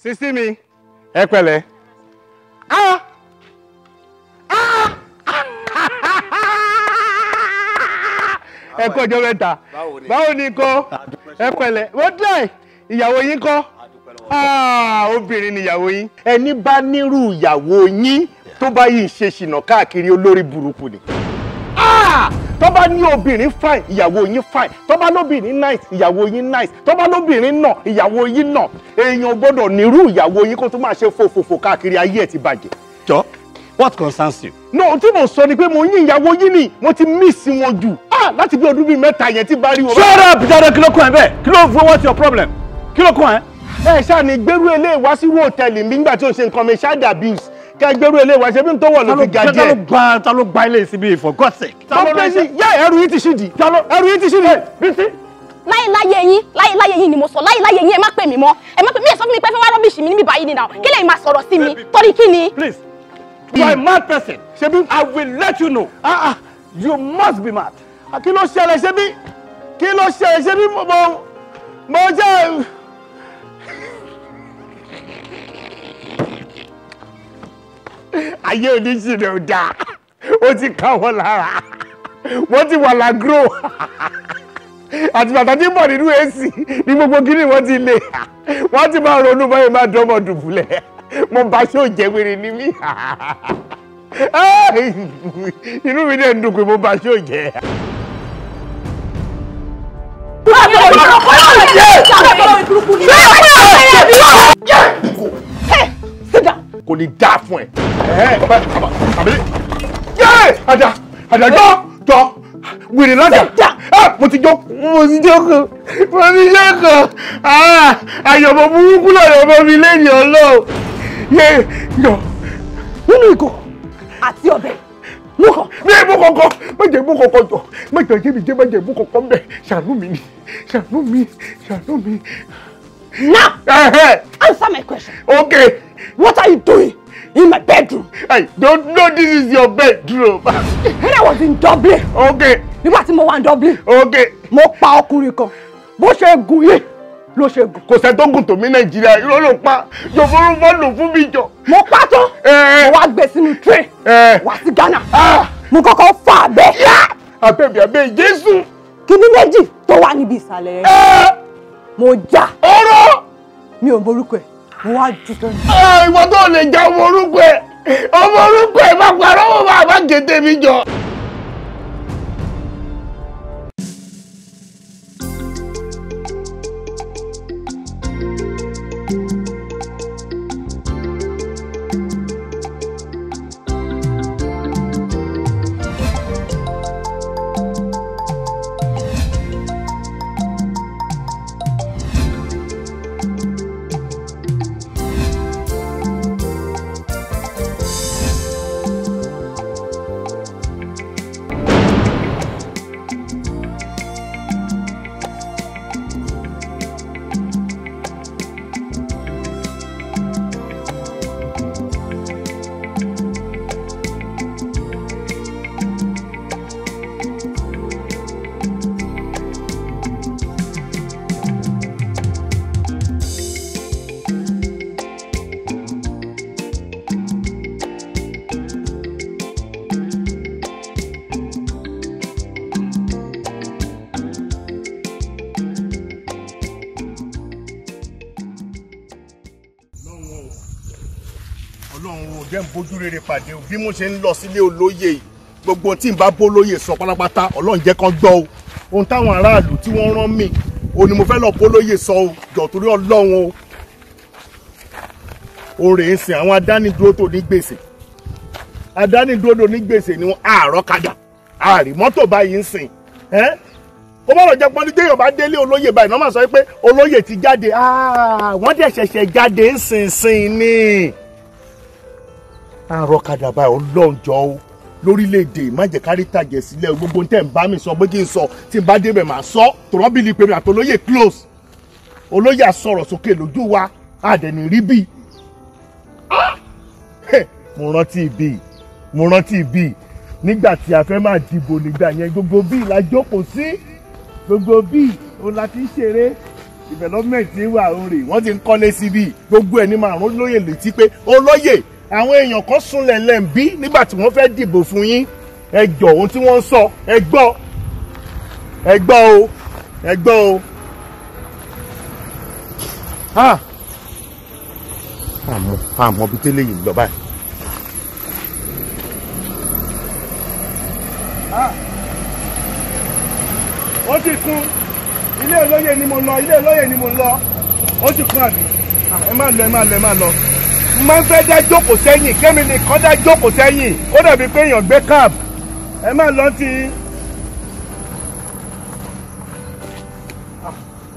Sísí mi, ẹ pẹ̀lẹ́. Ẹ kú ọjọ́ mẹ́ta. Báwo ni kọ́? Ẹ pẹ̀lẹ́. Wọ́n dẹ̀ ìyàwó yín kọ́? Obìnrin ni ìyàwó yín. Ẹni bá nírú ìyàwó yín tó bá yìí ṣe ṣìnà káàkiri olórí burúkú ni. Tó bá ní obìnrin fine, ìyàwó yín fine. Tó bá lóbìnrin nice, ìyàwó yín nice. Tó bá lóbìnrin nà, ìyàwó yín nà. Èèyàn gbọ́dọ̀ nírú ìyàwó yín kó tó máa ṣe fòfòfò káàkiri ayé ẹ̀ ti bàjẹ́. Jọ, what concerns you? No, tí mo sọ ni pé mo yín ìyàwó yín ni, mo ti miss wọn jù. Láti bí ọdún bíi mẹ́ta yẹn tí bá rí wọn. Shut up, Jade, kí ló kàn ẹ́ bẹ́ẹ̀? Kí ló fún what's your problem? Kí ló kàn ẹ́? Ẹ ṣáà ní gbérú eléyìí wá sí hòtẹ́ẹ̀lì mi nígbà tí o ṣe nǹkan mi child abuse. Kẹ́ gbérú eléyìí wá ṣe bí n tó wọ̀ ló fi ga díẹ̀. Ta ló gba ilé ìsinmi for God's sake? Ẹrù yín ti ṣídìí. Ẹrù yín ti ṣídìí. Bísí. láyé yín ni mo sọ láyé yín ẹ má pè mí mọ́ ẹ má pè mí ẹ sọ fún mi pé fẹ́ wá rọ́bìṣì mi níbi báyìí ni náà kí lẹ́yìn máa sọ̀rọ̀ sí mi torí kí ni. Please, you are a mad person. Ṣebí I will let you know. You must be mad. Kí ló ṣẹlẹ̀ ṣebí? Kí ló ṣẹlẹ̀ ṣebí mo jẹ́. Ayé oníṣìírẹ̀ ò dáa, ó ti ká wọn lára, wọ́n ti wà lágro, àti bàtà tí ń bọ̀ nínú èsì ní gbogbo kíní wọ́n ti lè, wọ́n ti máa ronú báyìí máa dánmọ̀ dùbúlẹ̀, mo bá ṣó jẹ́ wèrè ní mí. Inú mi dẹ̀ ń dùn pé mo bá ṣó jẹ́. Kò ní dáa fún ẹ. Àdàjọ́ wèrè lájà. Mo ti jókòó. Àyọ̀bọ̀ burúkú lọ́yọ̀bọ̀ mi lẹ́yìn ọlọ́ọ̀. Yọ nínú ìgò àti ọbẹ̀ mú kàn. Mú kọ̀ọ̀kan, má jẹ́ mú kọ̀ọ̀kan jọ. Má jẹ́ jẹ́bi jẹ́ má jẹ́ mú kọ̀ọ̀kan bẹ̀. Ṣàánú mi. Now, answer my question. Okay. What are you doing in my bedroom? I don't know this is your bedroom. When I was in Dublin. Okay. Nígbà tí mo wà ní Dublin. Okay. Mo pa ọkùnrin kan. Bó ṣe gùn yìí ló ṣe gùn. Kò sẹ́ tó gùn tó mi Nàìjíríà, irọ́ ló pa. Jọ̀bọ̀rún mọ́ lò fún mi jọ. Mo pa tán. Mo wá gbé sínú tray. Wá sí Ghana. Mo kọ́kọ́ fà abẹ́. Abẹ́ Jésù. Kíní méjì tó wà níbi ìsàlẹ̀ rẹ̀. Mo já. Ọ̀rọ̀. Mi ò borúkọ ẹ̀. Mo wá jù tán. Ìwọ tó lè já ọmọ orúkọ ẹ̀ má parọ́ wọ́n máa bá gèdè mi jọ. Jẹ́ n bójú rere pàdé o bí mo ṣe ń lọ sílé olóyè yìí gbogbo tí n bá bó lóyè sọ pátápátá Ọlọ́run jẹ́ kán gbọ́ o ohun táwọn aráàlú tí wọ́n rán mi o ni mo fẹ́ lọ bó lóyè sọ o jọ torí Ọlọ́run o rèé sìn àwọn adánidúró tó ní gbèsè ni wọ́n àárọ̀ kadà àárí mọ́tò báyìí ń sìn ó bá lọ jẹ́ pọ́n ní téèyàn bá délé olóyè báyìí náà máa sọ pé olóyè ti jáde wọ́n dẹ̀ ṣẹ̀ṣẹ̀ jáde ń sìn ní àròkadà báyìí ọlọ́njọ́ o lórílẹ̀‐èdè má jẹ́ kárí tàjẹ̀ sílẹ̀ gbogbo tẹ̀ ń bá mi sọ pé kí n sọ tí n bá débẹ̀ máa sọ tòrọ́bìlì pé mi àtolóyè close olóyè àsọ̀rọ̀ sókè lójú wa àdẹ̀ni rí bí. mo rántí ibi nígbà tí a fẹ́ máa dìbò nígbà yẹn gbogbo bíi la jókòó sí gbogbo bíi òun la ti ń ṣeré development wà orí wọ́n ti ń kọ́lé síbí gbogbo ẹ̀ ní márùn lóye létí pé olóyè àwọn èèyàn kan súnlẹ̀ lẹ́ǹbí nígbà tí wọ́n fẹ́ dìbò fún yín ẹ jọ̀ ohun tí wọ́n ń sọ ẹ gbọ́ o. àmọ́ bí tẹ́lẹ̀ yìí lọ báyìí. ó ti kún ilé olóyè ni mo lọ ó ti kún àbí ẹ má lọ máa ń fẹ́ dá jókòó sẹ́yìn kémi nìkan dá jókòó sẹ́yìn ó dàbí pé èèyàn gbé cab ẹ má lọ tí.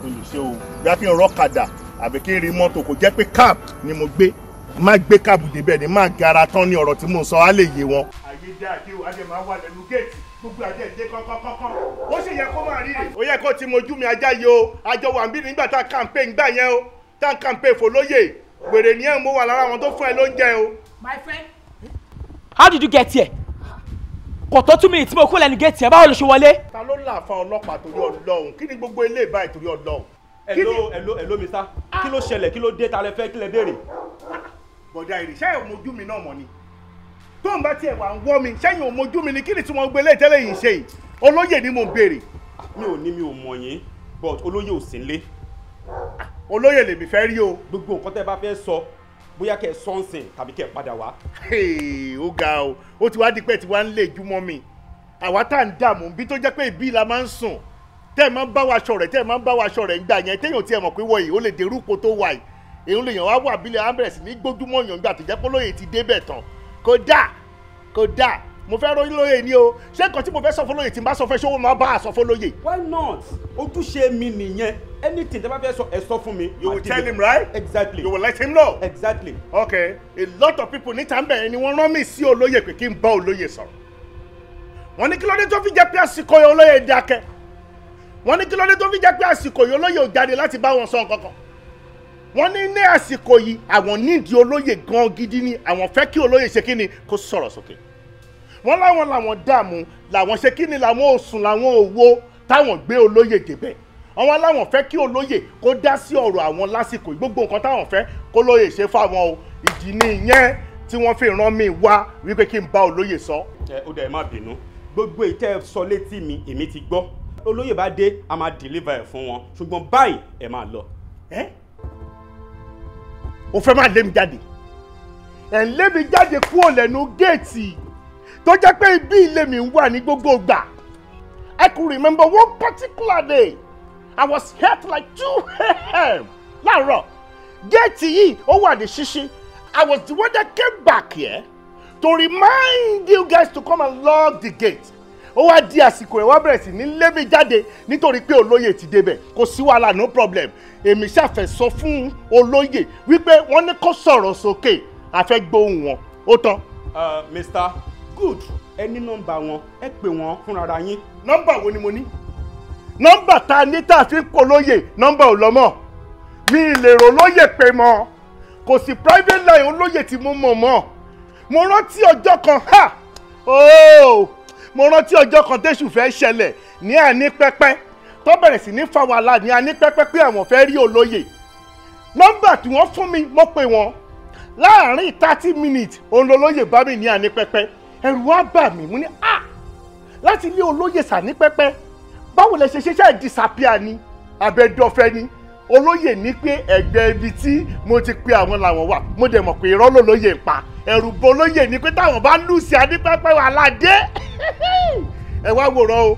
olùṣe o bí kí n rọ́kadà àbí kí n rí mọ́tò kò jẹ́ pé cab ni mo gbé má gbé cab débẹ̀ ni má gara tán ní ọ̀rọ̀ tí mo sọ á lè yé wọn. àyè dá àdé o adé máa wà lẹ́nu géètì gbogbo àjẹ́ ìdé kọ́kọ́kọ́kọ́ ó sì yẹ kó máa rí rè. ó yẹ kó ti mojú mi ajá yìí o àjọ wà ń bí nígbà tá a campaign gbà yẹn o tá a campaign fòlóyè wèrè ni ẹ̀ ń mo wà lára àwọn tó fún ẹ lóúnjẹ o. My friend, how did you get here? Kò tó 2 minutes tí mo kú lẹ́nu gate yẹn báwo ló ṣe wọlé? Ta ló là fa ọlọ́pàá torí Ọlọ́run kí ni gbogbo ilé ìbáyìí torí Ọlọ́run. Hello Mr. Kí ló ṣẹlẹ̀ kí ló dé ta lẹ fẹ́ kí lẹ béèrè. Bọ̀dá ìrì ṣẹ́yìn òmojú mi náà mọ̀ ni tó ń bá tiẹ̀ wà ń wọ́ mi ṣẹ́yìn òmojú mi ni kí ni tí wọ́n gbé lé tẹ́lẹ̀ yìí ṣe yìí olóyè ni mo béèrè. Mi ò mọ̀ yín but olóyè ò sí nílé. Olóyè lèmi fẹ́ rí o. Gbogbo nǹkan tẹ́ bá fẹ́ sọ bóyá kẹ́ ẹ sọ́nsìn tàbí kẹ́ ẹ padà wá. Ó ga o ó ti wá di pé tí wàá ń lè júmọ́ mi àwa tá à ń dààmú bí tó jẹ́ pé ibi la máa ń sùn tẹ́ ẹ̀ máa ń bá wa ṣọ̀rẹ́ ń gbà yẹn téèyàn tí ẹ mọ̀ pé wọ̀nyí ó lè dèrú ipò tó wà yìí èèyàn lè yàn wá wà bílẹ̀ ambulance ní gbójúmọ́ yàn gbà tó jẹ́ pé olóyè ti débẹ̀ tán kódà mo fẹ́ ròyìn lóye ni o ṣé nǹkan tí mo fẹ́ sọ fún lóye tí n bá sọ fẹ́ ṣówó máa bá a sọ fún lóye. Why not? Ojúṣe mi nìyẹn anything tẹ́ bá fẹ́ sọ ẹ sọ fún mi. You will tell him, right? Exactly. You will let him know. Exactly. Okay, a lot of people níta ń bẹ̀rẹ̀ ni wọ́n rán mi sí olóyè pé kí n bá olóyè sọ̀rọ̀. Wọ́n ní kí ló dé tó fi jẹ́ pé àsìkò yìí olóyè dákẹ́. Wọ́n ní kí ló dé tó fi jẹ́ pé àsìkò yìí olóyè ò jáde láti bá wọn sọ nǹkan kan. Wọ́n ní àsìkò yìí àwọn nídìí olóyè gan gidi ni àwọn fẹ́ kí olóyè ṣe kí ni kó sọ̀rọ̀ sókè. Wọ́n làwọn dààmú làwọn ṣe kí ni làwọn òsùn làwọn òwò táwọn gbé olóyè débẹ̀. Àwọn làwọn fẹ́ kí olóyè kó dá sí ọ̀rọ̀ àwọn lásìkò yìí gbogbo nǹkan táwọn fẹ́ kó lóyè ṣe fáwọn o ìdí nìyẹn tí wọ́n fi rán mi wá wípé kí n bá olóyè sọ. Ó dẹ̀ má bínú gbogbo ìtẹ́ sọ létí mi èmi ti gbọ́ olóyè bá dé a máa deliver ẹ̀ fún wọn ṣùgbọ́n báyìí ẹ máa lọ. O fẹ́ máa lé mi jáde ẹ̀ ń lé mi jáde kúrò lẹ́nu géètì tó jẹ́ pé ibi ilé mi ń wà ní gbogbo ìgbà. I could remember one particular day I was here till like 2 a.m. láàárọ̀ géètì yìí ó wà ní ṣíṣí. I was the one that came back here to remind you guys to come and lock the gate. Ó wá di àsìkò ẹ̀ wá bẹ̀rẹ̀ sí ní lé mi jáde nítorí pé olóyè ti débẹ̀ kò sí wàhálà no problem. Èmi ṣàfẹ́ sọ fún olóyè wípé wọ́n ní kó sọ̀rọ̀ sókè àfẹ́ gbóhùn wọn ó tán. Mr. Good ẹ ní nọ́mbà wọn ẹ pè wọ́n fúnra yín. Nọ́mbà wo ni mo ní? Nọ́mbà tá a ní tá a fi ń polóyè nọ́mbà ò lọ́mọ mi lè rò lóyè pé mọ́ kò sí private line olóyè tí mo mọ̀ mọ́ mo rántí ọjọ́ kan mo rántí ọjọ́ kan tẹ́sù fẹ́ ṣẹlẹ̀ ní àní pẹ́pẹ́ tó bẹ̀rẹ̀ sí ní fa wàhálà ní àní pẹ́pẹ́ pé àwọn fẹ́ rí olóyè nọ́mbà tí wọ́n fún mi mo pè wọ́n láàárín 30 minutes òun lolóyè bá mi ní àní pẹ́pẹ́ ẹ̀rù wá bà mí mo ní láti ilé olóyè sàní pẹ́pẹ́ báwo lẹ ṣe ṣe disappear ni abẹ́dọ́fẹ́ ni olóyè ní pé ẹgbẹ́ ibi tí mo ti pe àwọn làwọn wà mo dẹ̀ mọ̀ pé irọ́ lolóyè ń pa ẹ̀rù bo olóyè ní pé táwọn bá lù sí adípẹ́pẹ́ wà ládé ẹ wá wòran o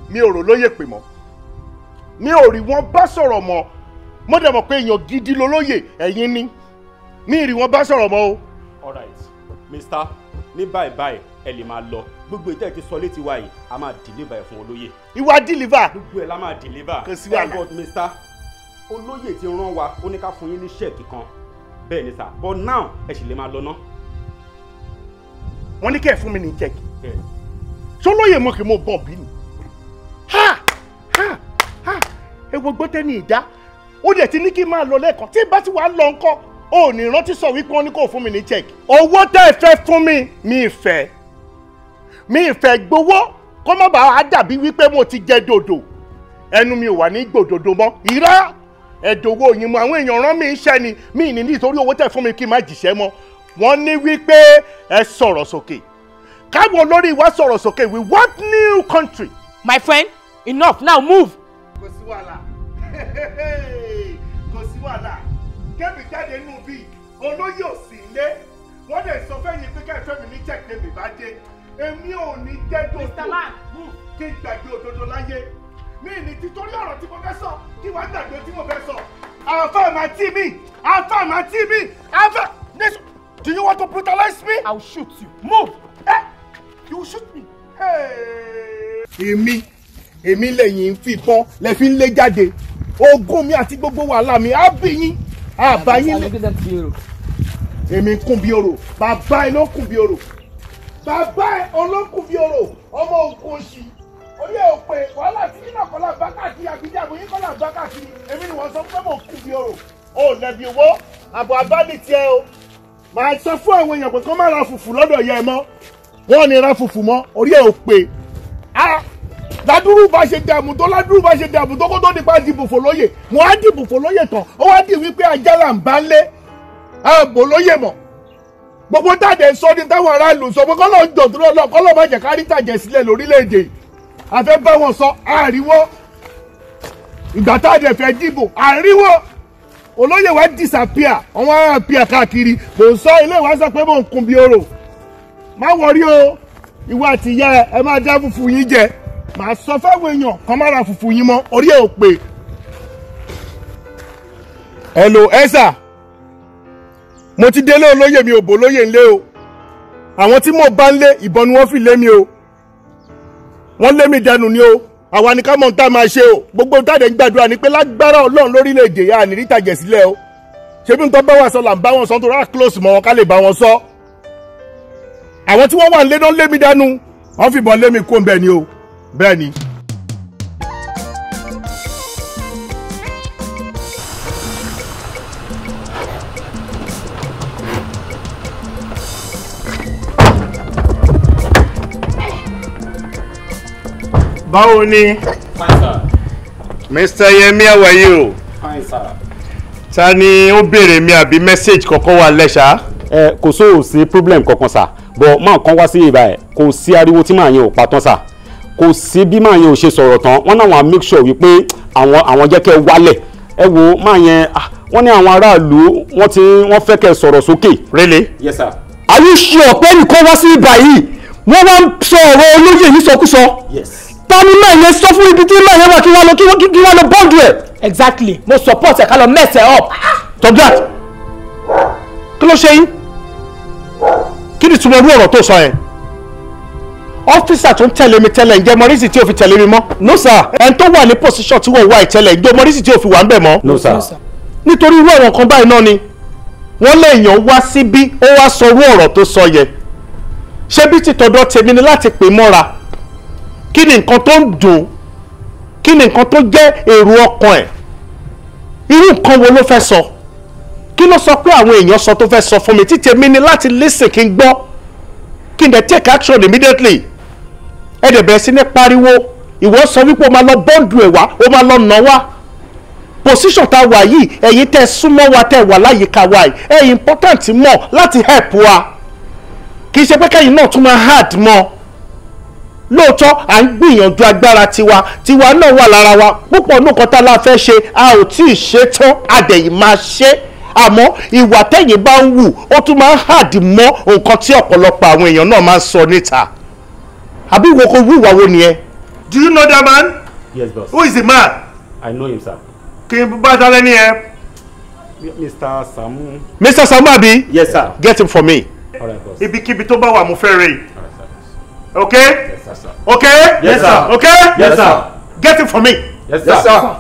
mi ò rò lóyè pè mọ́ mi ò rí wọn bá sọ̀rọ̀ mọ́ mo dẹ̀ mọ̀ pé èèyàn gidi lolóyè ẹ̀yin ni mi rí wọn bá sọ̀rọ̀ mọ́ o. All right, Mr. ní báyìí ẹ lè máa lọ gbogbo ìtẹ́ ti sọ létí wa yìí a máa deliver ẹ̀ fún olóyè. ìwà deliver. gbogbo ẹ̀ la máa deliver. kò sí wàhálà. but Mr. olóyè ti rán wa ó ní ká fún yín ní ṣẹ́ẹ̀kì kan bẹ́ẹ̀ ni sir but now ẹ sì lè máa lọ ná. wọ́n ní kẹ́ ẹ̀ fún mi ní ṣẹ́ẹ̀kì. sọlóyè mọ̀ kí mo bọ̀ bí ni. ewo gbọ́tẹ́ ní ìdá ó dẹ̀ ti ní kí n máa lọ lẹ́ẹ̀kan tí bá ti wà lọ ńkọ́ ó ní rántí sọ wípé wọ́n ní kó fún mi ní ṣẹ́ẹ̀kì. owó tẹ́ ẹ fẹ́ fún mi mi ìfẹ́ gbowó kó má bàa dàbí wípé mo ti jẹ dòdò ẹnu mi ò wà ní gbòdòdó mọ́ ìrá ẹ̀dọ̀wọ́ yín mọ́ àwọn èèyàn rán mi iṣẹ́ ni mí ní nítorí owó tẹ̀ fún mi kí n má jìṣẹ́ mọ́ wọ́n ní wípé ẹ sọ̀rọ̀ sókè káwọn olórí wa sọ̀rọ̀ sókè we want new country. My friend, enough now move. kò sí wàhálà kò sí wàhálà kébì jáde nù bí olóyè ò sí ilé wọ́n lè sọ fẹ́yìn pé kẹ́fẹ́ mi ní check tèmi bá dé èmi ò ní jẹ́ dòdò kí n gbàgbé òdodo láyé mi ní títorí ọ̀rọ̀ tí mo fẹ́ sọ kí wàá gbàgbé tí mo fẹ́ sọ àfàmà tí mi àfà do you want to brutalize me? I will shoot you. Move. You will shoot me. èmi lẹ́yìn fìbọn lẹ fi ń lé jáde ogún mi àti gbogbo wàhálà mi á bí yín àbá yín lé. èmi kún bí orò bàbá ẹ ló kún bí orò bàbá ẹ olókùn bí orò ọmọ ògùn òṣì orí ẹ ò pé wàhálà tí yín náà kọ́lá bá káàkiri àbíjàgbé yín kọ́lá bá káàkiri èmi ni wọ́n sọ pé mo kún bí orò ó lẹ́bi owó àbọ̀ àbáni tiẹ̀ o màá sọ fún àwọn èèyàn pé kọ́ má ra fùfù lọ́dọ̀ yẹ ẹ mọ́ wọ́n ní ra fùfù mọ́ orí ẹ ò pé ládùúrú bá ṣe dààmú tó kó tó nípa dìbò fòlóyè wọ́n á dìbò fòlóyè tán ó wá dì wípé ajá là ń bá ń lé ààbò lóyè mọ̀ gbogbo táde sọ ní táwọn aráàlú sọ pé kọ́lọ́ ń jọ̀ dúró lọ kọ́lọ́ má jẹ́ kárí tàjẹ̀ sílẹ̀ lórílẹ̀‐èdè àfẹ́ bá wọn sọ àríwọ́ ìgbà táde fẹ́ dìbò àríwọ́ olóyè wa disappear àwọn ará appear káàkiri mò ń sọ ilé ìwà sọ pé mò ń kun bí orò má wọrí o ìwọ àti ìyá ẹ máa dá fùfú yín jẹ màá sọ fáwọn èèyàn kan má ra fùfú yín mọ́ orí ẹ ò pé. hello ẹ̀sà mo ti délé olóyè mi ò bò lóyè ńlé o àwọn tí mo bá ń lé ìbọn ni wọ́n fi lé mi o wọ́n lé mi dànù ni o àwa ni ká mọ̀ tá a máa ṣe o gbogbo táde ń gbàdúrà ni pé lágbára ọlọ́run lórílẹ̀‐èdè yà ní rítajà sílẹ̀ o ṣebí nǹkan bá wà sọ là ń bá wọn sọ tó rà close mọ́ wọn ká lè bá wọn sọ àwọn tí wọ́n wà ń lé náà lé mi dànù wọ́n fìbọn lé mi kó ń bẹ̀ ni o bẹ́ẹ̀ ni. báwo ni. Fine, sir. Mr. Yemi, how are you? Fine, sir. Ta ni ó béèrè mi àbí message kankan wà lẹ́ṣà? Kò sí problem kankan sir but máa kan wá sí ìbá ẹ̀ kò sí ariwo tí màá yẹn ò pa tán sir kò sí bí màá yẹn ò ṣe sọ̀rọ̀ tán wọ́n náà wọ́n make sure wípé àwọn jẹ́ kẹ́ wálẹ̀ ẹ wo máa yẹn wọ́n ní àwọn aráàlú wọ́n fẹ́ kẹ́ sọ̀rọ̀ sókè. Really? Yes sir. Are you sure pé nìkan wá sí ìbá yìí wọ́n wá ń sọ ọ̀rọ̀ olóyè yìí sọkúsọ? Yes. Tani máa yẹn sọ fún ibi tí máa yẹn wà kí wọ́n lọ bọ́ọ̀dù ẹ̀. Exactly, mo support ẹ̀ ká lọ mess ẹ̀ up. Tọ́gàt kí ló ṣe yín? Kí ni túmọ̀ irú ọ̀rọ̀ tó sọ yẹn? Ọ́fíìsà tó ń tẹ̀lé mi tẹ́lẹ̀ ǹjẹ́ mọ́rísì tí o fi tẹ̀lé mi mọ́? No sir. Ẹni tó wà ní position tí wọ́n wà ìtẹ́lẹ̀ ǹjẹ́ mọ́rísì tí o fi wà ń bẹ̀ mọ́? No sir. Nítorí irú ọ̀rọ̀ kan báyìí náà ni wọ́n léèyàn wá síbí ó wá sọ irú ọ̀rọ̀ tó sọ yẹn. Ṣé bí ti tọ̀dọ̀ tèmi ni láti pè mọ́ra? Kí ni nǹkan tó ń dùn? Kí ni nǹkan tó jẹ́ èrò ọkàn ẹ̀? Irú nǹkan wo ló fẹ́ sọ? Kí ló sọ pé àwọn èèyàn sọ tó fẹ́ sọ fún mi tí tèmi ni láti listen kí n gbọ́ kí n dẹ̀ take action immediately. Ẹ dẹ̀ bẹ̀rẹ̀ sí ní pariwo ìwọ sọ wípé o máa lọ bọ́ǹdù ẹ̀ wá o máa lọ nà wá. Position tá a wà yìí ẹ̀yin tẹ́ súnmọ́ wa tẹ́ wà láyìíká wa yìí ẹ̀ important mọ̀ láti help wa. Kì í ṣe pé kẹ́yìn náà tún máa hard mọ́. Lóòótọ́ à ń gbìyànjú agbára tiwa náà wà lára wa púpọ̀ nǹkan tá a la fẹ́ ṣe a ò tí ì ṣe tán àdẹ̀yìn máa ṣe àmọ́ ìwà tẹ̀yìn bá ń wù ó tún máa ń hàdì mọ́ nǹkan tí ọ̀pọ̀lọpọ̀ àwọn èèyàn náà máa ń sọ níta àbí ìwọ kò wú ìwà wo nìyẹn. Do you know that man? Yes boss. Who is the man? I know him sir. Kí n bá dálẹ́ ní ẹ. Mr. Samu. Mr. Samu abi? Yes sir. Get him for me. All right boss. Ibikíbi tó bá wà mo fẹ́ rí. Okay? Yes sir. Okay? Yes sir. Okay? Yes sir. Get him for me. Yes sir. Yes sir.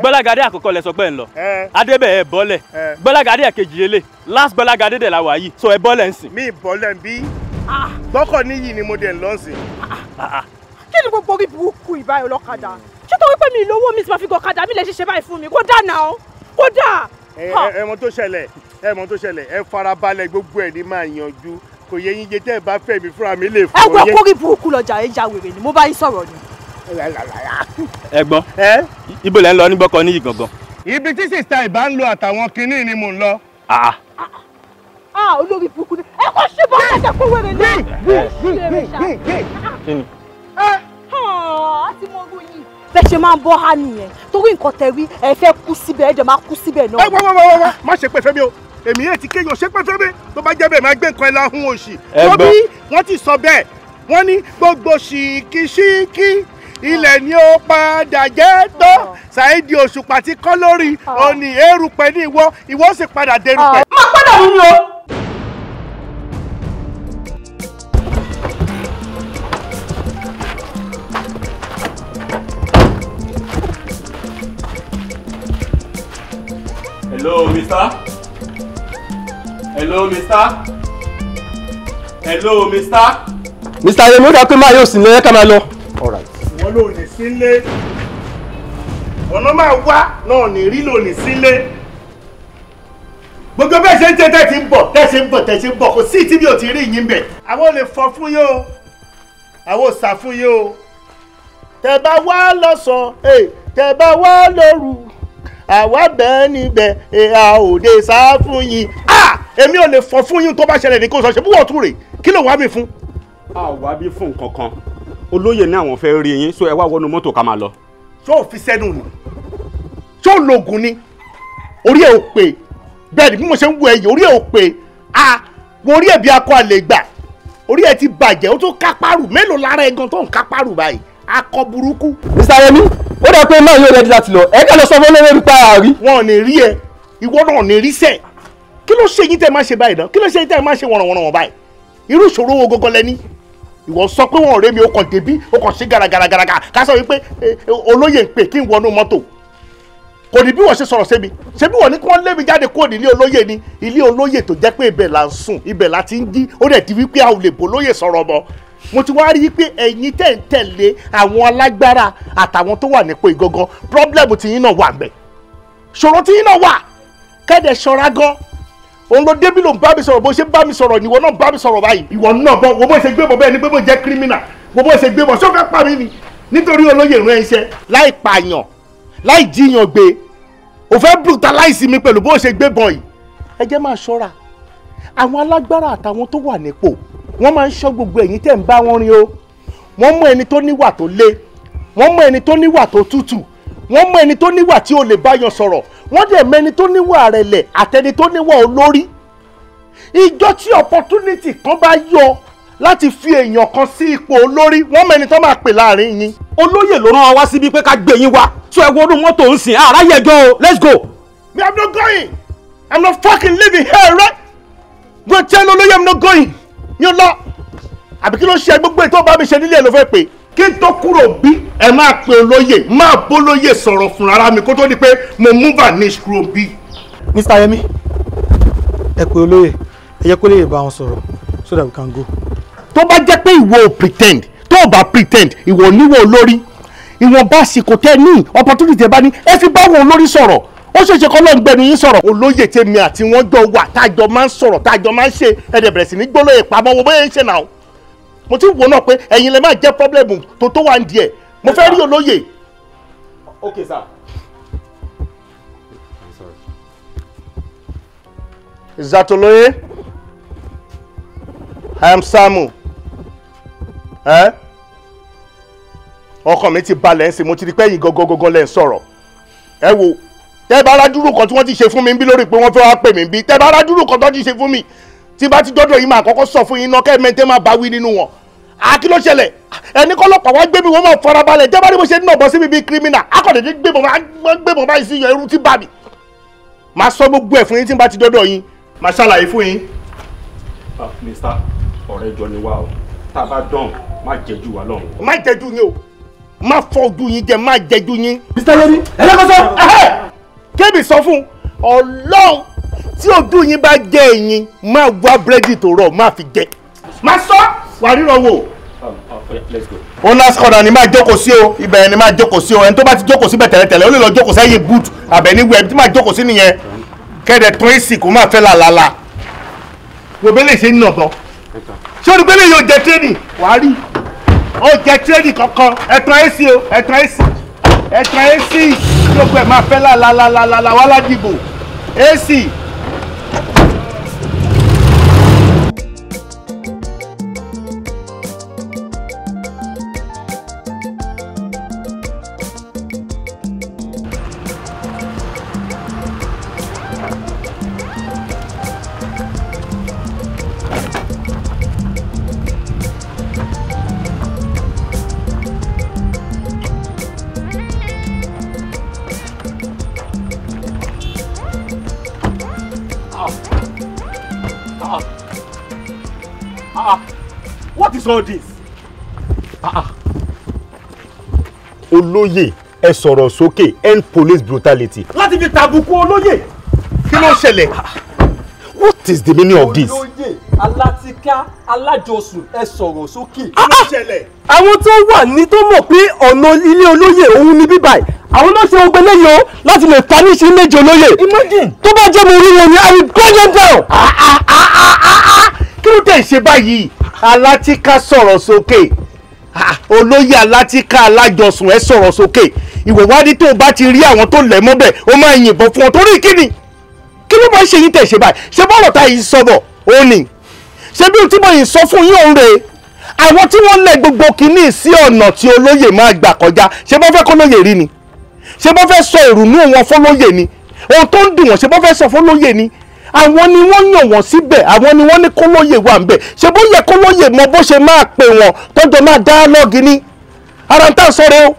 Gbọ́lágadé àkọ́kọ́ lẹ sọ pé ń lọ adébẹ̀ ẹ bọ́lẹ̀ Gbọ́lágadé ẹ̀kejì lélẹ̀ last Gbọ́lágadé dẹ̀ la wà yìí so ẹ bọ́lẹ̀ ń sìn. mi bọ́lẹ̀ ń bí gbọ́kọ̀ níyì ni mo dẹ̀ ń lọ sí. Kí ni gbogbo orí burúkú ìbáyọ̀ lọ́kadà? Ṣé torí pé mi ìlówó mi ti máa fi gọ̀kadà mi lè ṣiṣẹ́ báyìí fún mi? Kódà náà, kódà. Ẹ mọ̀ tó ṣẹlẹ̀, ẹ farabalẹ̀ gbogbo ẹ̀ ní máa yanjú. Kò yẹ yín jẹ tẹ́ ẹ bá fẹ́ mi fúnra mi lè fún yín. Ẹ̀gbọ́n kórìí burúkú lọ́jà ẹ̀ já wèrè ni mo bá yín sọ̀rọ̀ ni. Ẹ̀gbọ́n ibo lẹ ń lọ ní gbọ́kọ̀ níyì gangan. Ibi tí sista ìbá ń lo àtàwọn kinní ni mò ń lọ. Olórí burúkú ni ẹ kò ṣe bọ́ ẹ̀jẹ̀ fún wèrè náà. Kíni? Àti mo rú yìí. Bẹ́ẹ̀ ṣe máa ń bọ́ ha nìyẹn torí nǹkan tẹ̀rí ẹ fẹ́ kú síbẹ̀ ẹ̀jẹ̀ máa kú síbẹ̀ náà. Wá má ṣe pé fẹ́mi o èmi yẹn ti kéèyàn ṣe pé fẹ́mi tó bá jẹ́ bẹ́ẹ̀ máa gbé nǹkan ẹ̀ láhùn òṣì. Wọ́n ti sọ bẹ́ẹ̀ wọ́n ní gbogbo ṣìkìṣìkì ilẹ̀ ni ó padà jẹ́ tó Saheed Òṣùpá ti kọ́ lórí òní erùpẹ̀ ní ìwọ sì padà dérùpẹ̀. Má padà nínú o. Hello, mister. Mr. Yemi ó dá pé máa yóò sì lẹ́yìn ká máa lọ. Wọ́n lò ní sílé ọ̀nà máa wá náà ní rí lò ní sílé gbogbo bẹ́ẹ̀ ṣe ń tẹ́ tẹ́ ti ń bọ̀ kò sí tí mi ò ti rí yín bẹ̀. Àwọn ò lè fọ fún yín o àwọn ò sà fún yín o tẹ́ bá wá lọ́sàn-án tẹ́ bá wá lóru àwa bẹ́ẹ̀ níbẹ̀ a ò lè sá fún yín. Èmi ò lè fọ fún yín tó bá ṣẹlẹ̀ ní kó sọ ṣe búwọ̀ tún rè kí ló wá mi fún. A ò wá bí fún nǹkan kan olóyè ní àwọn fẹ́ rí yín so ẹ wá wọnú mọ́tò ká máa lọ. Ṣó o fi sẹ́nu ni ṣó o lògùn ni orí ẹ̀ ò pé bẹ́ẹ̀ ni bí mo ṣe ń wo ẹ̀yìn orí ẹ̀ ò pé orí ẹ̀ bí akọ àlè gbà orí ẹ̀ ti bàjẹ́ ó tó kápárù mélòó lára ẹ̀ gan tó ń kápárù báyìí akọ burúkú. Mr. Yemi ó dá pé máa yóò rẹ́dí láti lọ ẹ kẹ́ lọ sọ fún olórí pa àárí. Wọn ò ní rí ẹ ìwọ náà ò ní rí sẹ kí ló ṣe yín tẹ́ máa ṣe báyìí náà kí ló ṣe yín tẹ́ máa ṣe wọ̀nrọ̀wọ̀nrọ̀ báyìí irú ìṣòro wo gógó lẹ́ni ìwọ sọ pé wọn ò rémi o kàn débí o kàn sí gàràgàràgàrà ká sọ wípé olóyè ń pè kí n wọnú mọ́tò kò ní bí wọ́n ṣe sọ̀rọ̀ sẹ́mi ṣé bí wọ́n ní kí wọ́n lé mi jáde kúrò nílé olóyè ni ilé olóyè tó jẹ́ pé ibẹ̀ là ń sùn ibẹ̀ là ti ń jí ó dẹ̀ di wípé a ò lè bò lóyè sọ̀rọ̀ mọ́ mo ti wá rí i pé ẹ̀yin tẹ̀ ń tẹ̀lé àwọn alágbára àtàwọn tó wà nípò ìgangan pírọ́blẹ̀mù tiyín náà wà ńbẹ̀ ṣòro tiyín náà wà kẹ́dẹ̀ ṣọ́ra gan òun ló débí ló ń bá mi sọ̀rọ̀ bó ṣe bá mi sọ̀rọ̀ níwọ náà bá mi sọ̀rọ̀ báyìí ìwọ náà bọ́ wo bó ṣe gbé bọ̀ bẹ́ẹ̀ ni pé mo jẹ́ kírímínà wo bó ṣe gbé bọ̀ ṣó fẹ́ pa mí ni nítorí olóyè rán iṣẹ́ láì pààyàn láì jíyàn gbé ò fẹ́ brutalize mi pẹ̀lú bó ṣe gbé bọ̀ yìí ẹ jẹ́ máa ṣọ́ra àwọn alágbára àtàwọn tó wà nípò wọ́n máa ń ṣọ́ gbogbo ẹ̀yin tẹ́ ń bá wọn rin o wọ́n mú ẹni tó níwà tó le wọ́n mú ẹni tó níwà tó tútù wọ́n mú ẹni tó níwà tí ò lè báyọ̀ sọ̀rọ̀ wọ́n dẹ̀ mẹ́ni tó níwà rẹ̀lẹ̀ àtẹni tó níwà olórí ìjọ tí opportunity kan bá yọ láti fi èèyàn kan sí ipò olórí wọ́n mẹ́ni tó máa pè láàrin yín. olóyè ló rán wa wá síbi pé ká gbé yín wá so ẹ wọnú mọ́tò ń sìn ara yẹ gan o let's go. Me, I'm not going. I'm not fucking living here, right? Go tell olóyè I'm not going. Mi ò lọ. Àbí kí ló ṣe gbogbo ètò bá mi ṣe nílé ẹ̀ ló fẹ́ pè. Kí n tó kúrò bí ẹ máa pe olóyè máa bólóyè sọ̀rọ̀ fún ara mi kó tó di pé mo mú vanish kúrò bí. Mr. Yemi ẹ pe olóyè ẹ jẹ́ kó lè bá wọn sọ̀rọ̀ so that we can go. Tó bá jẹ́ pé ìwọ ò pretend tó o bá pretend ìwọ níwọ olórí ìwọ̀n bá àsìkò tẹ́ ní opportunity bá ní ẹ fi bá wọn olórí sọ̀rọ̀ ó ṣeéṣe kọ́ ló ń gbẹnu yín sọ̀rọ̀ olóyè tèmi àti wọ́n jọ wà tájọ máa ń sọ̀rọ̀ tájọ máa ń ṣe ẹ̀dẹ̀ bẹ̀rẹ̀ sí ní gbólóyè pamọ́ wo bóyá ń ṣe náà mo ti wò náà pé ẹ̀yin lè máa jẹ́ problem tó wà ń díẹ̀ mo fẹ́ rí olóyè. Okay, sir. Is that olóyè? I am Samu. Ọkàn mi ti balẹ̀ ń sìn mo ti di pé ẹ̀yin gọ́gọ́gọ́gọ́ lẹ́ ń sọ̀rọ̀ ẹ wo tẹ́ bá aládùúrú kan tí wọ́n ti ṣe fún mi bí lórí pé wọ́n fẹ́ wá pè mí bí tẹ́ bá aládùúrú kan tó ti ṣe fún mi tí bá ti dọ́dọ̀ yìí máa kọ́kọ́ sọ fún yín náà kẹ́ mẹ́tẹ́ máa bá wí nínú wọn. Kí ló ṣẹlẹ̀ ẹni kọ́lọ́pàá wá gbé mi wọ́n máa fara balẹ̀ tẹ́ bá ní mo ṣe nínú ọ̀bọ síbi bíi kírímínà akọ̀dẹ̀dẹ̀ gbébọn báyìí sí ẹrú tí bá mi. Máa sọ gbogbo ẹ̀ fún yín tí bá ti dọ́dọ̀ yín máa ṣàlàyé fún yín. Mr. ọ̀rẹ́ jọ ni wá o tá a bá dán má jẹ́jú wa lọ́hùn. Má jẹ́jú yín o má fọ ojú yín jẹ má jẹ́jú yín. Mr. Yemi ẹlẹ́kọ̀ọ́sọ. Kébì sọ fún Ọlọ́run tí ojú yín bá jẹ ẹ̀yin máa wá búrẹ́dì tó rọ̀ má fi jẹ. Má sọ. wà ríran wò. Let's go. ó last corner ni máa jókòó sí o ibẹ̀ ni máa jókòó sí o ẹni tó bá ti jókòó síbẹ̀ tẹ́lẹ̀tẹ́lẹ̀ ó lè lọ jókòó sẹ́yìn boot àbẹ̀ níwẹ̀ ẹni tí máa jókòó sí nìyẹn kẹ́dẹ̀ tún èsì kó máa fẹ́ làlàlà. wo bẹ́lẹ̀ ṣe ń nà tán ṣé o ní bẹ́lẹ̀ yóò jẹ tírénì wàá rí ó jẹ tírénì kankan ẹ̀tàn èsì o ẹ̀tàn èsì gbogbo ẹ̀ máa fẹ́ làlàlà wà ládìbò èsì. What is all this? Olóyè ẹ sọ̀rọ̀ sókè end police brutality. Láti fi tàbùkù olóyè. Kí ló ṣẹlẹ̀? What is the meaning of this? Olóyè alátìká alájọsùn ẹ sọ̀rọ̀ sókè. Kí ló ṣẹlẹ̀? Àwọn tó wà ní tó mọ̀ pé ọ̀nà ilé olóyè òun ni bíbáyìí àwọn náà ṣe ogbè lẹ́yìn o láti lè taníṣe méje olóyè. Imagine. Tó bá jẹ́ mo rí wọn ni I will gun them down. Kí ló tẹ̀ ṣe báyìí? Alátìká sọ̀rọ̀ sókè. Olóyè alátìká alájọsùn ẹ sọ̀rọ̀ sókè. Ìwọ̀wádìí tó bá ti rí àwọn tó lẹ̀ mọ́bẹ̀ ó máa yìnbọn fún ọ torí kíni? Kí ló máa ń ṣe yín tẹ̀ ṣe báyìí? Ṣé bọ́ọ̀lù tá yìí sọ̀bọ̀ ó ní? Ṣé bí tí mo yìí sọ fún yín òun rèé? Àwọn tí wọ́n lẹ̀ gbogbo kìíní sí ọ̀nà tí olóyè máa gbà kọjá ṣé bọ́ fẹ́ kó lóyè rí ni? Ṣé bọ́ fẹ́ sọ ìrùnú wọn fọ́lóyè ni? Ohun tó ń dùn wọ́n ṣé bọ́ fẹ́ sọ fọ́lóyè ni? Àwọn ni wọ́n yàn wọ́n síbẹ̀ àwọn ni wọ́n ní kólóyè wà ńbẹ̀ ṣé bó yẹ kólóyè mọ bó ṣe máa pè wọ́n tọ́jọ́ máa dáálọ́ọ̀gì ní ara ń tà sọ̀rọ̀ o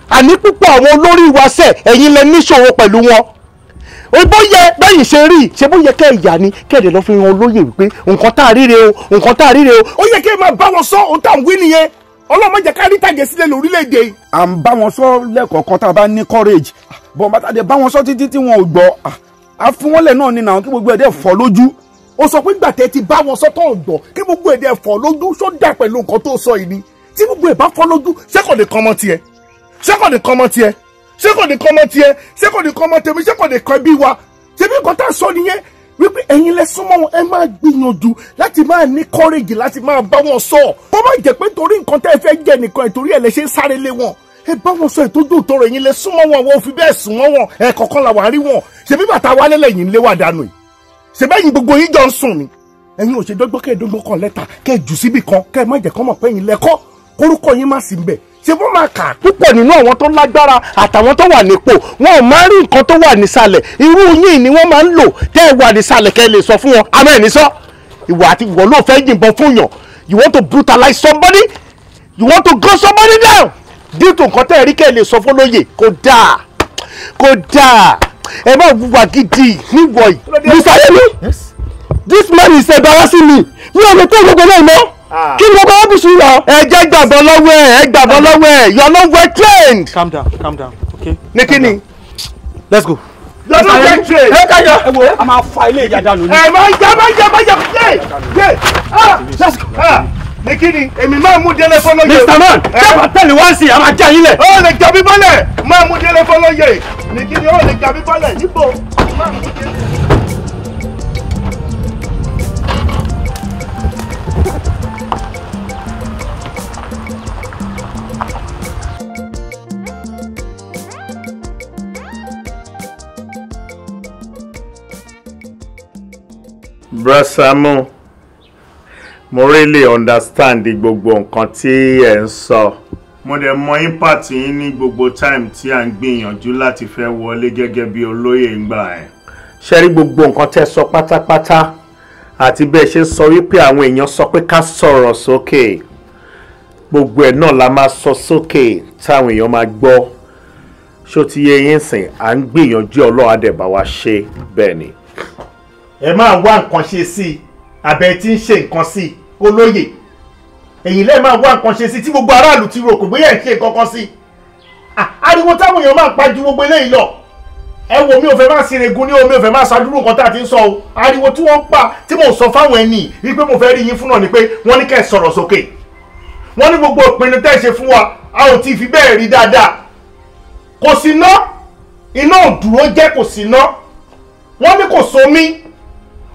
àní púpọ̀ àwọn olórí wa sẹ̀ ẹ̀yin lẹ níṣòro pẹ̀lú wọn bó yẹ bẹ́yìn ṣe rí ṣé bó yẹ kẹ́ ìyá ni kẹ́ẹ̀dẹ̀ lọ́ fi hàn olóyè wípé nǹkan tá a ríre o nǹkan tá a ríre o ó yẹ kí ẹ máa bá wọn sọ ohun tá à ń wí nìyẹn ọlọ́mọ jẹ́ ká rí tàgé sílẹ̀ lórílẹ̀‐èdè yìí. à ń bá wọn sọ lẹ́kọ̀ọ̀kan tá a bá ní courage bọ́n bá tàdé bá wọn sọ títí tí wọn ò gbọ́ àfúnwọ́lẹ̀ náà ni náà kí gbogbo ẹ̀dẹ̀ fọ́ lójú. ó sọ pé gbàtẹ́ ti bá wọn sọ tó ń gbọ́ kí gbogbo ẹ̀dẹ̀ fọ́ lójú ṣó dà pẹ̀lú nǹkan tó sọ yìí ni tí gbogbo ẹ̀ bá fọ́ lójú ṣé kò ní kọ́mọ tiẹ̀ ṣé kò ní kọ́mọ tiẹ̀ ṣé kò ní kọ́mọ tiẹ̀ ṣé kò ní kọ́mọ tèmi ṣé kò ní kọ́ ẹbí wa ṣé bí nǹkan tá a sọ nìyẹn wípé ẹ̀yin lẹ súnmọ́ wọn ẹ máa gbìyànjú láti máa ní courage láti máa bá wọn sọ bó má jẹ́ pé torí nǹkan tẹ́ ẹ fẹ́ jẹ nìkan ìtorí ẹ̀ lẹ ṣe ń sáré lé wọn ẹ bá wọn sọ ìtọ́jú òtọrọ ẹ̀yin lẹ súnmọ́ wọn wọn ò fi bẹ́ẹ̀ sùn wọ́n wọn ẹ kọ̀ọ̀kan là wà rí wọn ṣe bí bàtà wálé lẹ́yìn lé wà dànù yìí ṣe bẹ́yìn gbogbo yín jọ ń sùn ni ẹ̀yin ò ṣe dọ́gbọ́n kẹ́ ẹ dọ́gbọ́n kan lẹ́tà kẹ́ ẹ jù síbì kan kẹ́ ẹ má jẹ́ kọ́ mọ̀ pé ẹ̀yin lẹ́kọ́ korúkọ yín má sí bẹ̀ ṣe wọ́n máa kà púpọ̀ nínú àwọn tó lágbára àtàwọn tó wà nípò wọn ò máa rí nǹkan tó wà nísàlẹ̀ irú yín ni wọ́n máa ń lò tẹ́ ẹ wà nísàlẹ̀ kẹ́ ẹ lè sọ fún wọn àmọ́ ẹ̀ ní sọ ìwọ àti ìwọ ló fẹ́ yìnbọn fún yàn you want to brutalize somebody you want to gun somebody down due to nǹkan tẹ́ ẹ rí kẹ́ ẹ lè sọ fún lóye kò dáa ẹ má wùwà gidi níwọ̀ yìí. Mr. Yemi this man is embarrassing me mi ò lè tẹ́ gbogbo náà mọ́ kí ni gbogbo ọ́bùsù lọ. ẹ jẹ́ gbàgbọ́ lọ́wọ́ ẹ̀ you're not well trained. calm down okay. ní kíni. let's go. you're not well trained. ẹ káyọ ẹ wo a máa fa ilé ìjà dànù ni. ẹ máa yẹ let's go. ní kíni èmi máa mú délé fọlọ́yè. Mr. Man tẹ́pà tẹ́lẹ̀ wá sí i a máa já yín lẹ̀. ó lè jà mí bọ́lẹ̀ máa mú délé fọlọ́yè ní kíni ó lè jà mí bọ́lẹ̀ níbo máa mú délé. Brasamo, mo really understand gbogbo nǹkan tí ẹ ń sọ. Mo dẹ̀ mọ impact yín ní gbogbo time tí à ń gbìyànjú láti fẹ́ wọlé gẹ́gẹ́ bí olóyè ńgbà ẹ̀. Ṣé rí gbogbo nǹkan tẹ́ sọ pátápátá àti bẹ́ẹ̀ ṣe sọ wípé àwọn èèyàn sọ pé ká sọ̀rọ̀ sókè. Gbogbo ẹ̀ náà la máa sọ sókè táwọn èèyàn máa gbọ́. Ṣó ti yé yín sìn à ń gbìyànjú Ọlọ́run á dẹ̀ bá wa ṣe bẹ́ẹ̀ ni. Ẹ máa wá nǹkan ṣe sí i àbẹ̀ tí ń ṣe nǹkan sí i olóyè ẹ̀yin lẹ́ẹ̀ máa wá nǹkan ṣe sí i tí gbogbo aráàlú ti rò pé bóyá ẹ̀ ń ṣe nǹkan kan sí i ariwo táwọn èèyàn máa pa ju gbogbo eléyìí lọ ẹ wo mi ò fẹ́ máa ṣèrègùn ní omi ò fẹ́ máa ṣàdúró nǹkan tá a ti ń sọ o ariwo tí wọ́n pa tí mo sọ fáwọn ẹni wípé mo fẹ́ rí yín fún náà ni pé wọ́n ní kẹ́ ẹ sọ̀rọ̀ sókè wọ́n ní gbogbo ìpinnu tẹ́ ẹ ṣe fún wa a ò tí ì fi bẹ́ẹ̀ rí dáadáa kò sí ná iná òdúró jẹ́ kò sí ná wọ́n ní kò sómi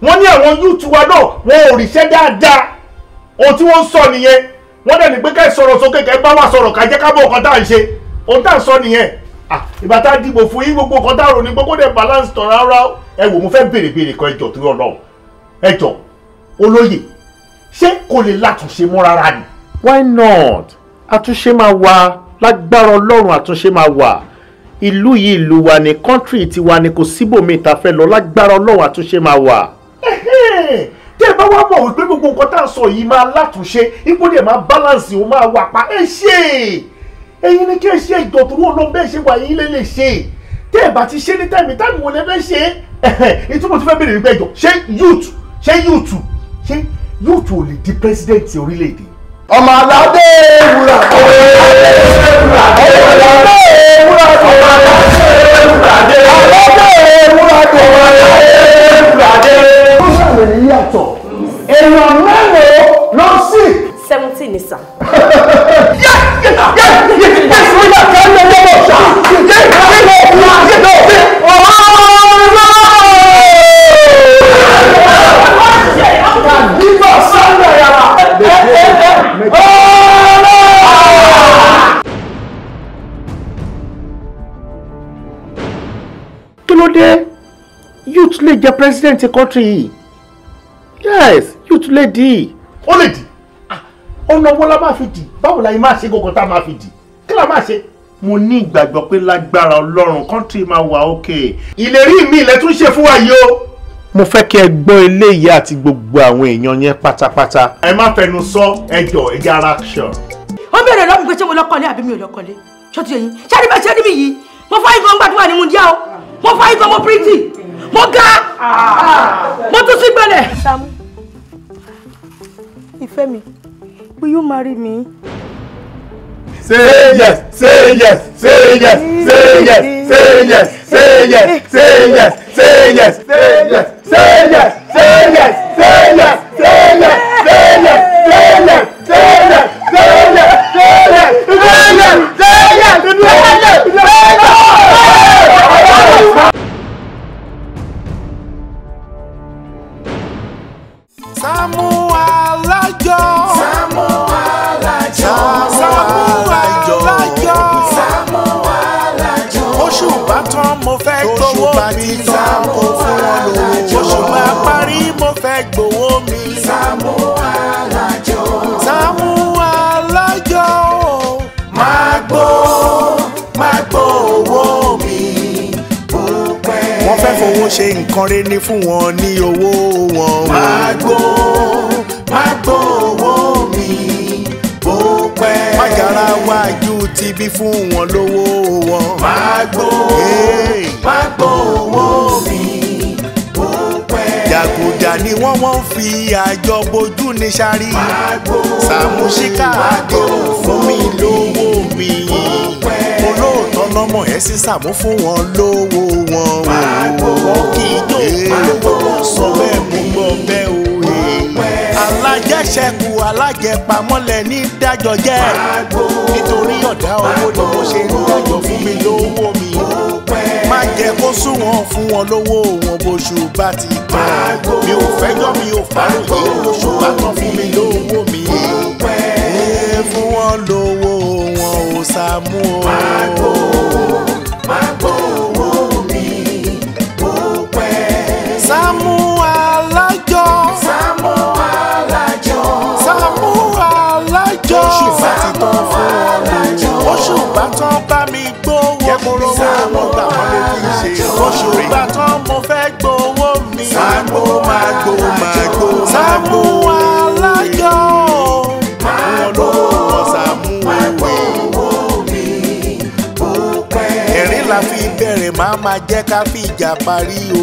wọ́n ní àwọn yúùtù wa náà wọn ò ríṣẹ́ dáadáa ohun tí wọ́n ń sọ nìyẹn wọ́n dẹ̀ ní pé kẹ́ ẹ sọ̀rọ̀ sókè kẹ́ ẹ bá wa sọ̀rọ̀ ká jẹ́ ká bọ̀ nǹkan tá à ń ṣe ohun tá à ń sọ nìyẹn ìgbà tá a dìbò fún yín gbogbo nǹkan tá a rò ní gbogbo dẹ̀ balance tán rárá ẹ wò mo fẹ́ béèrè kan ẹjọ́ torí Ọlọ́run ẹjọ́ olóyè ṣé kò lè látúnṣe mọ́ rárá ni. why not àtúnṣe máa wà lágbára Ọlọ́run àtúnṣe máa wà ìlú yìí ìlú wa ni country tiwa ni kò síbòmíì tá fẹ́ lọ lágbára Ọlọ́run àtúnṣe máa wà. tẹ́ ẹ bá wá mọ̀ wípé gbogbo nǹkan tá à ń sọ yìí máa látúnṣe ipò dẹ̀ máa balance ó máa wà pa ẹ ṣe ẹ̀yin ni kí ẹ ṣe ìjọ tó wọ́n lọ bẹ́ẹ̀ ṣe wà yín lè lè ṣe tẹ́ ẹ bá ti ṣe ní táìmì wo lẹ fẹ́ ṣe ìtumọ̀ tí fẹ́ bèrè wípé ẹjọ́ ṣé youth ò lè di president orílẹ̀-èdè. ọmọ aládé wúrà dé wúrà dé aládé wúrà dé wúrà dé aládé wúrà dé wúrà dé. ó ṣàlẹ̀ yíyàtọ̀ èèyàn mẹ́rin lọ sí. 17 ni sà. kí ló dé youth lè jẹ president country yìí yes youth lè di. ó lè di ọ̀nà wo la máa fi dì báwo la yìí máa ṣe gbogbo tá a máa fi dì kí la máa ṣe. mo ní ìgbàgbọ́ pé lágbára Ọlọ́run country máa wà okay. ìlérí mi ilẹ̀ tún ṣe fún wa yìí o. mo fẹ́ kí ẹ gbọ́ eléyìí àti gbogbo àwọn èèyàn yẹn pátápátá. ẹ má fẹnu sọ ẹjọ́ ẹjẹ ara action. ó bẹ̀rẹ̀ lọ́mú pé ṣé mo lọ́kọ̀ọ́lé àbí mi ò lọ́kọ̀ọ́lé ṣọ́tí ẹ̀yìn ṣé ẹni bẹ́ẹ̀ ṣe níbí yìí mo fọ́ ìgbọ̀n gbàdúrà ní mundia o mo fọ́ ìgbọ̀n mo pretty mo ga mo tún sí gbẹ̀lẹ̀. Sàámú ìfẹ́ mi will you marry me? Say yes, say yes, say yes, say yes, say yes, say yes, say yes, say yes, say yes, say yes, say yes, say yes, say yes, say yes, say yes, say yes, say yes, say yes, say yes, say yes. Sàámú Alájọ. Sàámú Alájọ. Sàámú Alájọ. Sàámú Alájọ. Oṣù bá tán mo fẹ́ gbowó mi. Sàámú Alájọ. Oṣù bá parí mo fẹ́ gbowó mi. Sàámú Alájọ. Sàámú Alájọ. Máa gbó owó mi. Wọ́n fẹ́ fowó ṣe nǹkan rẹ̀ ní fún wọn ní owó wọn. Máa gbó owó mi bó pẹ́. Má yára wájú ti bí fún wọn lówó wọn. Máa gbó owó mi bó pẹ́. Jàgùjà ni wọ́n fi àjọ bojú ní sáré. Máa gbó Sàámú Ṣíkàdé fún mi lówó mi. Olóòótọ́ lọ́mọ ẹ̀ sí Sàámú fún wọn lówó wọn. Wọ́n kì í jó sọ bẹ́ẹ̀ mú gbọ́ bẹ́ẹ̀ o. Alájẹṣẹ́kù alájẹpamọ́lẹ̀ ní dájọ́ jẹ́. Nítorí ọ̀dá owó ni mo ṣe ń dájọ́ fún mi lówó mi. Má jẹ́ kó sún wọn fún wọn lówó wọn bóṣù bá ti tán. Mi ò fẹ́jọ́ mi ò fàròyé lóṣù bá tán fún mi lówó mi. Fún wọn lówó wọn ò Sàámú o. Má gbó owó mi bó pẹ́. Sàámú Alájọ. Sàámú Alájọ. Sàámú Alájọ. Oṣù bá ti tán fún ọ. Oṣù bá tán bá mi gbówó mi. Sàámú gbà wọ́n lè fi ṣe. Oṣù bá tán mo fẹ́ gbówó mi. Sàámú máa gbó. Sàámú Alájọ. Máa gbó Sàámú ẹ̀rín la fi bẹ̀rẹ̀ máa jẹ́ ká fi ìjà parí o.